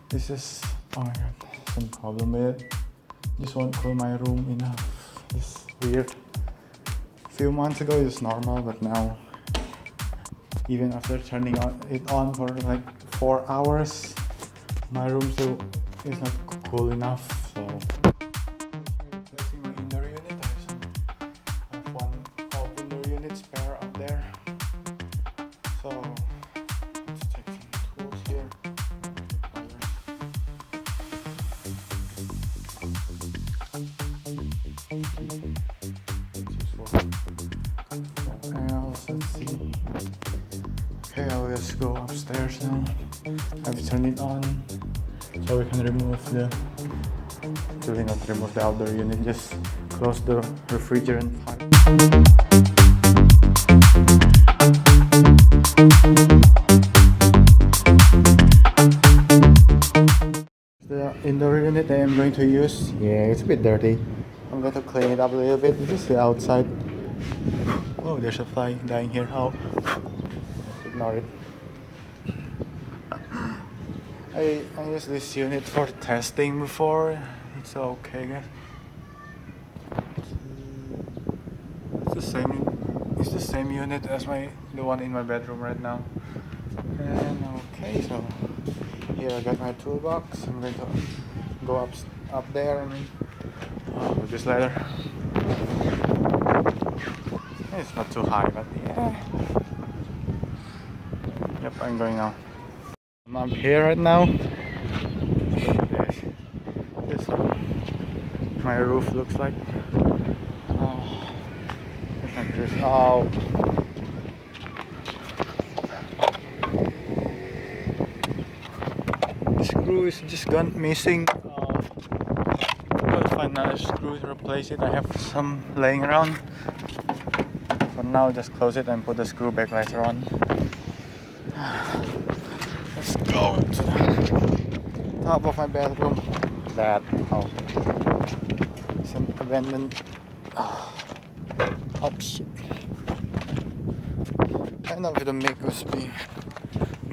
This is, oh my god, some problem with it. Just won't cool my room enough. It's weird. A few months ago it was normal, but now, even after turning it on for like 4 hours, my room still is not cool enough. So replacing my indoor unit. I have one outdoor unit spare up there. So let's take some tools here. Let's see. Okay, I'll just go upstairs now. I've turned it on so we can remove the, actually not remove the outdoor unit, just close the refrigerant pipe. The indoor unit that I'm going to use, yeah, it's a bit dirty. I'm going to clean it up a little bit. This is the outside. Oh, there's a fly dying here. Oh, ignore it. I used this unit for testing before. It's okay, guys. It's the same unit as the one in my bedroom right now. And okay, so here I got my toolbox. I'm going to go up there and with this ladder. It's not too high, but yeah. Yep, I'm going now. I'm up here right now. Look at this. This is what my roof looks like. Oh, it's like this. Oh. The screw is just gone missing. I'm gonna find another screw to replace it. I have some laying around. For now, just close it and put the screw back later on. Let's go to the top of my bedroom. Oh, some abandoned. Oh shit! I don't know if the mic was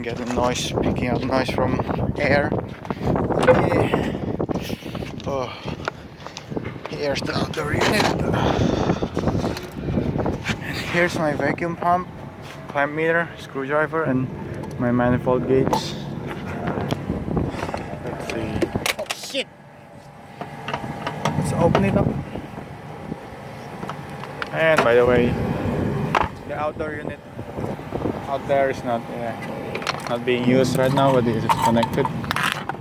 getting noise, picking up noise from air. Yeah. Oh, here's the outdoor unit. And here's my vacuum pump, clamp meter, screwdriver, and my manifold gauge. Let's see. Oh shit! Let's open it up. And by the way, the outdoor unit out there is not being used right now, but it is connected,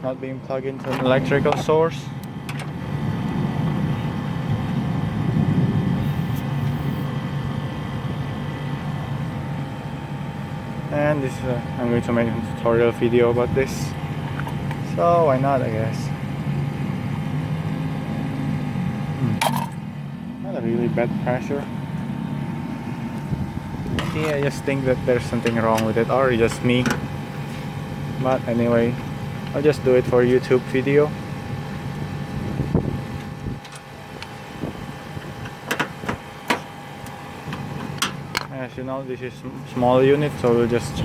not being plugged into an electrical source. And this I'm going to make a tutorial video about this, so why not, I guess. Not a really bad pressure. Yeah, I just think that there's something wrong with it, or just me. But anyway, I'll just do it for YouTube video. As you know, this is small unit, so we'll just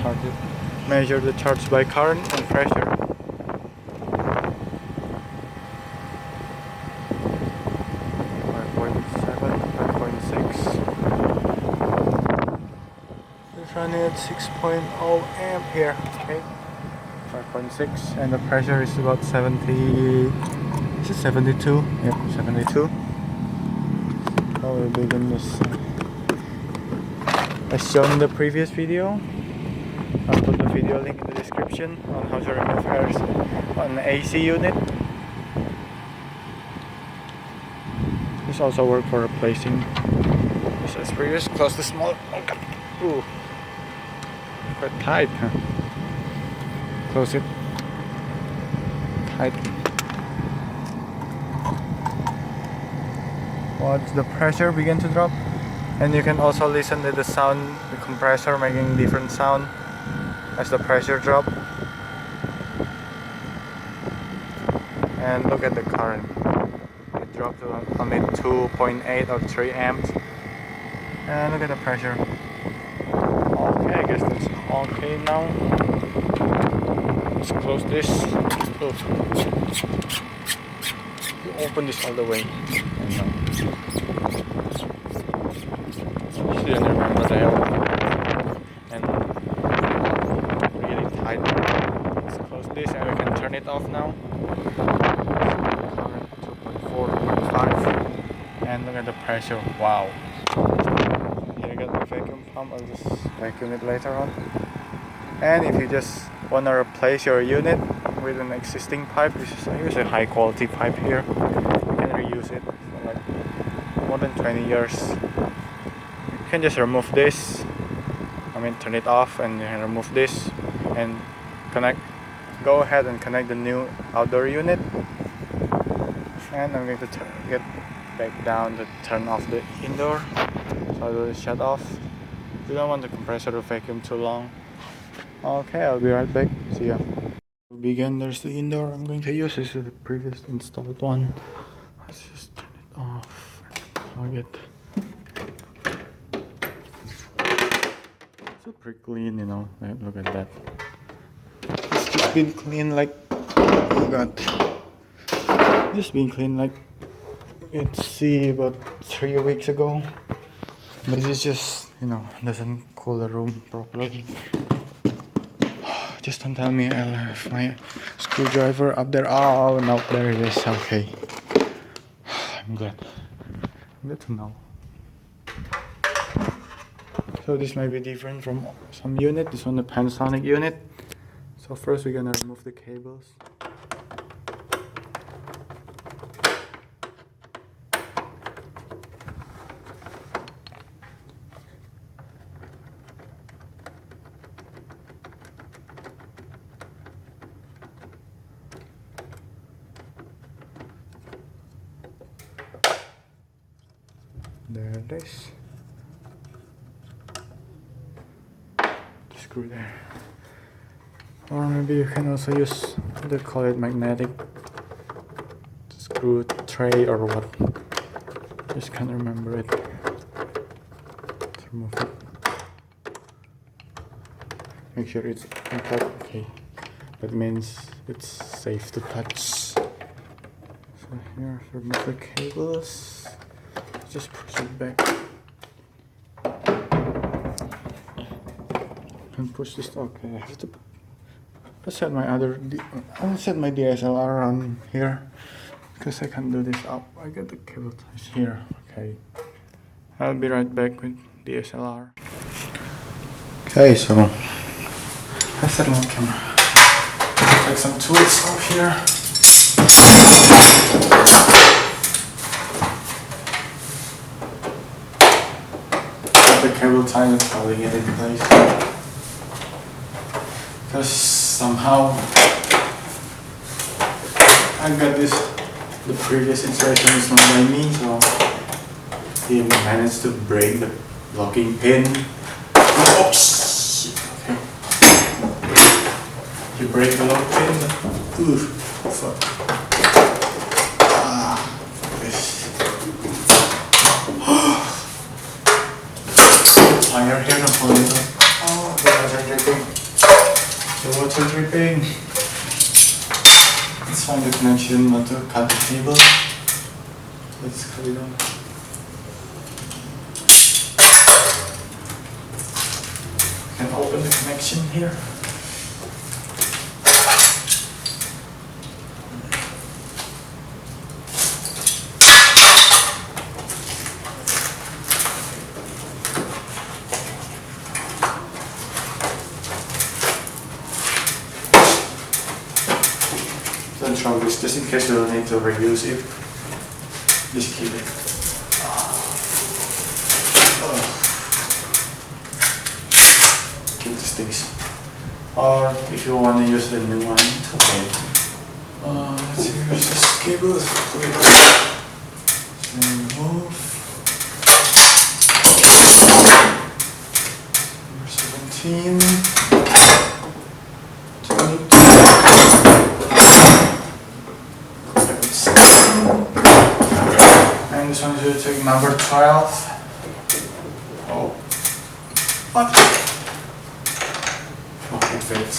measure the charge by current and pressure. It's running at 6.0 amp here. Okay, 5.6, and the pressure is about 70. Is it 72? Yep, 72. So we'll begin this. As shown in the previous video, I'll put the video link in the description on how to remove airs on the AC unit. This also works for replacing. So as previous, close the small. Ooh, quite tight, huh? Close it. Tight. Watch the pressure begin to drop. And you can also listen to the sound, the compressor making different sound as the pressure drop. And look at the current. It dropped to only 2.8 or 3 amps. And look at the pressure. Okay, I guess that's okay now. close this. Oh. You open this all the way. Shouldn't remember that. And really tight. Let's close this and we can turn it off now. 2.4.5. And look at the pressure. Wow. Here you got the vacuum pump. I'll just vacuum it later on. And if you just want to replace your unit with an existing pipe, I use a high quality pipe here. You can reuse it for like more than 20 years. You can just remove this. Turn it off and you can remove this and connect. Go ahead and connect the new outdoor unit. And I'm going to get back down to turn off the indoor. So I will shut off. You don't want the compressor to vacuum too long. Okay, I'll be right back. See ya. To begin, there's the indoor I'm going to use. This is the previous installed one. Let's just turn it off and plug it. It's pretty clean, you know. Look at that. It's just been cleaned like, oh god. Just been cleaned like, let's see, about 3 weeks ago. But it's just, doesn't cool the room properly. Just don't tell me I left my screwdriver up there. Oh no, there it is. Okay. I'm glad. Good to know. So this might be different from some unit. This one the Panasonic unit. So first we're gonna remove the cables. There it is. The screw there. Or maybe you can also use, they call it magnetic screw tray or what. Just can't remember it. Let's remove it. Make sure it's intact. Okay. That means it's safe to touch. So here, remove the cables. Just push it back and push this. Okay, I have to set my I'll set my DSLR on here because I can't do this up. I got the cable ties here. Okay, I'll be right back with DSLR. Okay, so I set my camera. Take some tools off here. The cable tie will probably get in place because somehow I got this, the previous installation is not by me, so he managed to break the locking pin. Oh shit, okay. You break the lock pin, ooh, fuck. Fire here, no problem. Oh, the water dripping. The water dripping. Let's find the connection, not to cut the cable. Let's cut it on. You can open the connection here. Don't throw this, just in case you'll need to reuse it. Just keep it. Keep the sticks. Or if you want to use the new one, it's okay. Let's see, here's this cable. Remove. Number 17. 22. And this one is take number 12. Oh. What? Okay, it fits.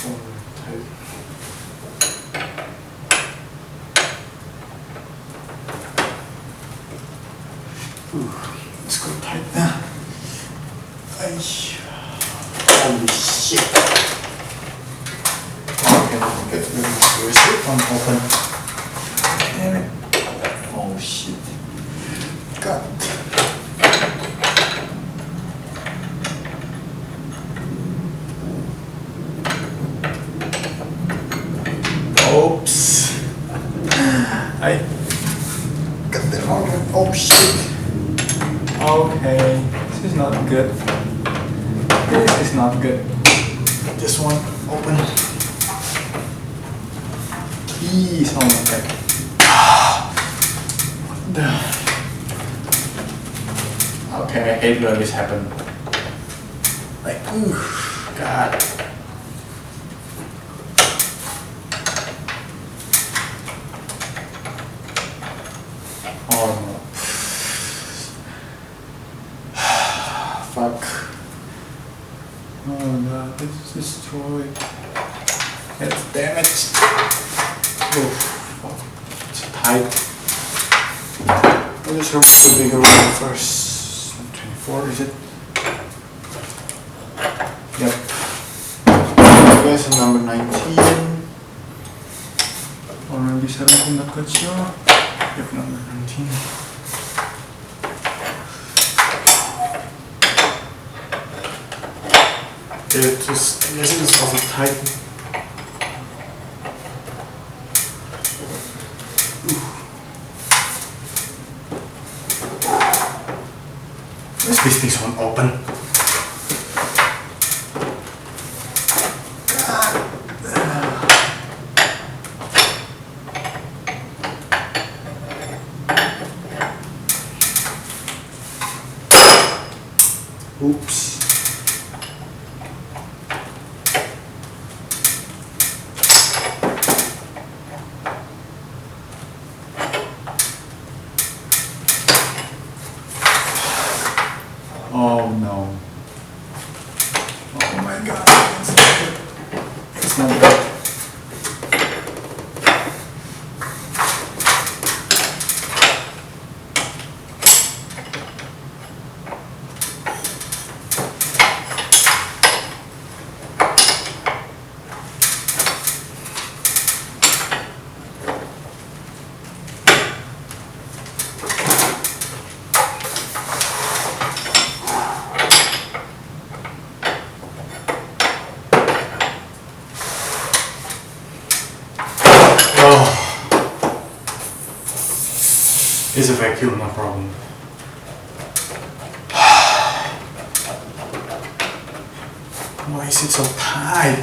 one tight. Let's go tight now. Holy shit. Okay, get rid of this one open. Damn it. Oh shit. God. Oops. I got the wrong one. Oh shit. Okay. This is not good. This is not good. This one open. Please. Oh my god. What the? Okay, I hate when this happens. Like, ooh, God. Oh no. Fuck. Oh god, this is destroyed. It's damaged. Oh, fuck. It's tight. I'll just remove the bigger one first. 24, is it? Yep. Guys, number 19. Or maybe 17, not quite sure. Yep, number 19. It just, yes, it is also tight. Let's this one open. Oops. Oh no. Oh my god. It's not good. Oh, it's a vacuum, no problem. Why is it so tight?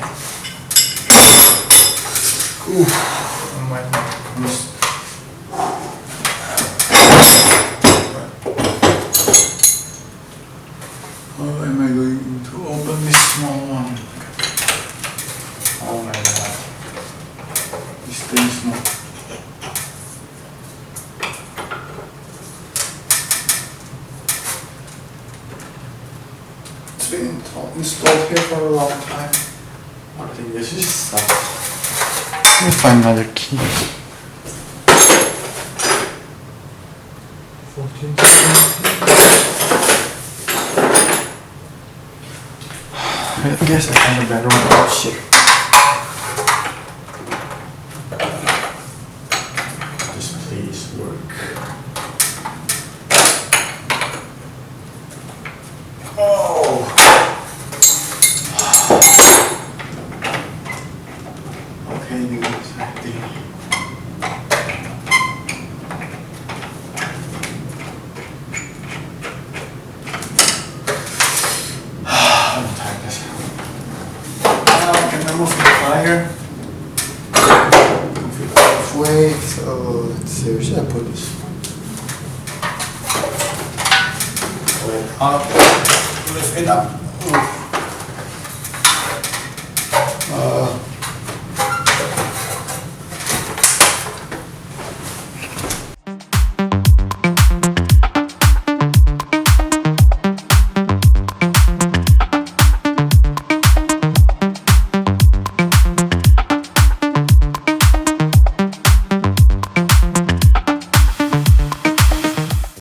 Ooh, oh my goodness. How am I going to open this small one? Oh my god. This thing is not. It's been installed here for a long time. I think this is stuff. Let me find another key. 14, 17. I guess I found a better one. Oh shit. Just please work. Oh! Okay, do this acting. I'm tired as hell. Now can I move the fire? Move it halfway. So let's see, where should I put this? Up, lift it up.